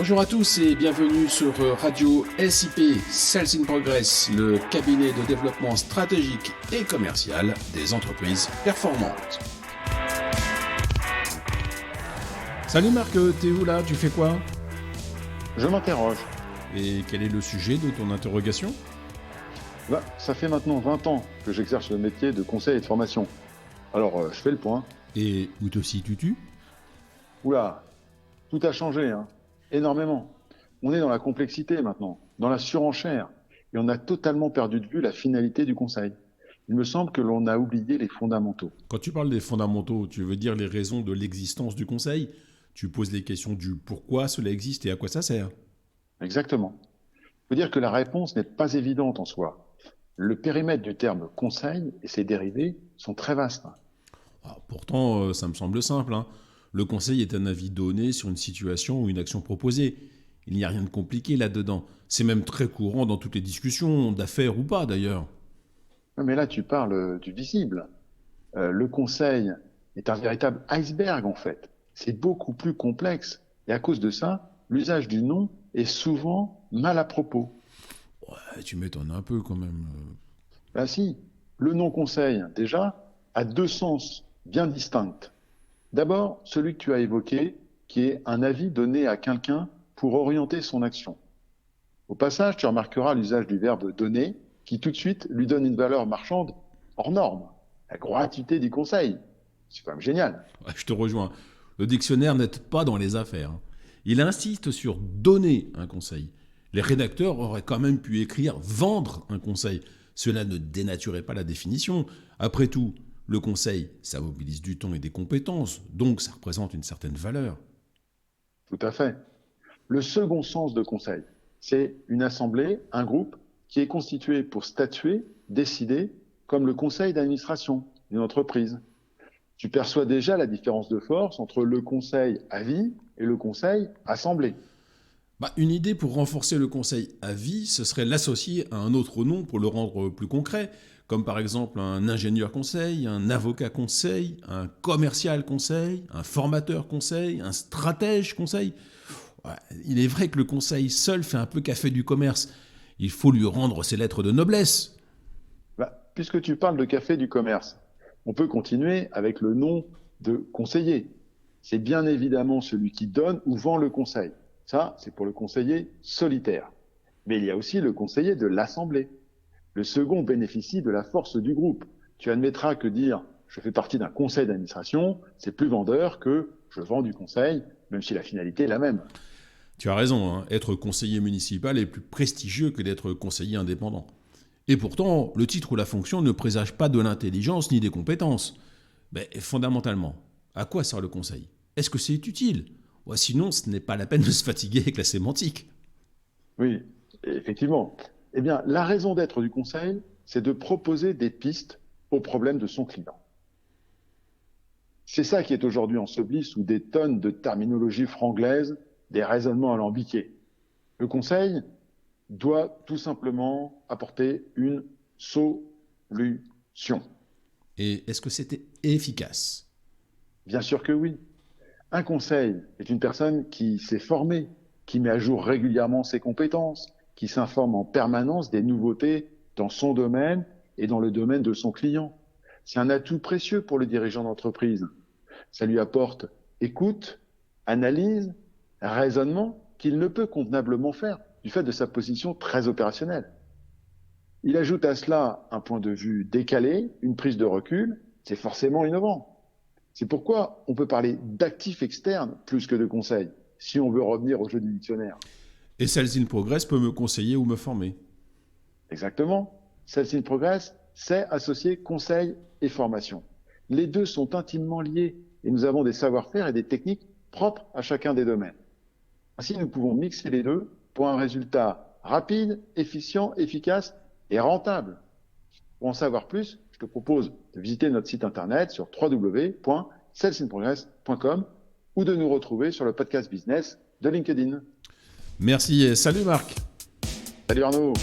Bonjour à tous et bienvenue sur Radio SIP, Sales in Progress, le cabinet de développement stratégique et commercial des entreprises performantes. Salut Marc, t'es où là? Tu fais quoi? Je m'interroge. Et quel est le sujet de ton interrogation? Ça fait maintenant 20 ans que j'exerce le métier de conseil et de formation. Alors, je fais le point. Et où te situes-tu? Oula, tout a changé, énormément. On est dans la complexité maintenant, dans la surenchère, et on a totalement perdu de vue la finalité du conseil. Il me semble que l'on a oublié les fondamentaux. Quand tu parles des fondamentaux, tu veux dire les raisons de l'existence du conseil? Tu poses les questions du pourquoi cela existe et à quoi ça sert? Exactement. Il faut dire que la réponse n'est pas évidente en soi. Le périmètre du terme conseil et ses dérivés sont très vastes. Pourtant, ça me semble simple. Le conseil est un avis donné sur une situation ou une action proposée. Il n'y a rien de compliqué là-dedans. C'est même très courant dans toutes les discussions, d'affaires ou pas d'ailleurs. Mais là, tu parles du visible. Le conseil est un véritable iceberg en fait. C'est beaucoup plus complexe. Et à cause de ça, l'usage du nom est souvent mal à propos. Ouais, tu m'étonnes un peu quand même. Si, le nom conseil, déjà, a deux sens bien distincts. D'abord, celui que tu as évoqué, qui est un avis donné à quelqu'un pour orienter son action. Au passage, tu remarqueras l'usage du verbe donner, qui tout de suite lui donne une valeur marchande hors norme. La gratuité du conseil. C'est quand même génial. Ouais, je te rejoins. Le dictionnaire n'aide pas dans les affaires. Il insiste sur donner un conseil. Les rédacteurs auraient quand même pu écrire vendre un conseil. Cela ne dénaturait pas la définition. Après tout, le conseil, ça mobilise du temps et des compétences, donc ça représente une certaine valeur. Tout à fait. Le second sens de conseil, c'est une assemblée, un groupe qui est constitué pour statuer, décider, comme le conseil d'administration d'une entreprise. Tu perçois déjà la différence de force entre le conseil avis et le conseil assemblée. Une idée pour renforcer le conseil à vie, ce serait l'associer à un autre nom pour le rendre plus concret, comme par exemple un ingénieur conseil, un avocat conseil, un commercial conseil, un formateur conseil, un stratège conseil. Ouais, il est vrai que le conseil seul fait un peu café du commerce. Il faut lui rendre ses lettres de noblesse. Puisque tu parles de café du commerce, on peut continuer avec le nom de conseiller. C'est bien évidemment celui qui donne ou vend le conseil. Ça, c'est pour le conseiller solitaire. Mais il y a aussi le conseiller de l'assemblée. Le second bénéficie de la force du groupe. Tu admettras que dire « je fais partie d'un conseil d'administration », c'est plus vendeur que « je vends du conseil », même si la finalité est la même. Tu as raison, être conseiller municipal est plus prestigieux que d'être conseiller indépendant. Et pourtant, le titre ou la fonction ne présage pas de l'intelligence ni des compétences. Mais fondamentalement, à quoi sert le conseil? Est-ce que c'est utile? Sinon, ce n'est pas la peine de se fatiguer avec la sémantique. Oui, effectivement. Eh bien, la raison d'être du conseil, c'est de proposer des pistes aux problèmes de son client. C'est ça qui est aujourd'hui enseveli sous des tonnes de terminologie franglaise, des raisonnements alambiqués. Le conseil doit tout simplement apporter une solution. Et est-ce que c'était efficace? Bien sûr que oui. Un conseil est une personne qui s'est formée, qui met à jour régulièrement ses compétences, qui s'informe en permanence des nouveautés dans son domaine et dans le domaine de son client. C'est un atout précieux pour le dirigeant d'entreprise. Ça lui apporte écoute, analyse, raisonnement qu'il ne peut convenablement faire du fait de sa position très opérationnelle. Il ajoute à cela un point de vue décalé, une prise de recul, c'est forcément innovant. C'est pourquoi on peut parler d'actifs externes plus que de conseils, si on veut revenir au jeu du dictionnaire. Et Sales in Progress peut me conseiller ou me former? Exactement. Sales in Progress, c'est associer conseil et formation. Les deux sont intimement liés et nous avons des savoir-faire et des techniques propres à chacun des domaines. Ainsi, nous pouvons mixer les deux pour un résultat rapide, efficient, efficace et rentable. Pour en savoir plus, je te propose de visiter notre site internet sur www.salesinprogress.com ou de nous retrouver sur le podcast business de LinkedIn. Merci et salut Marc. Salut Arnaud.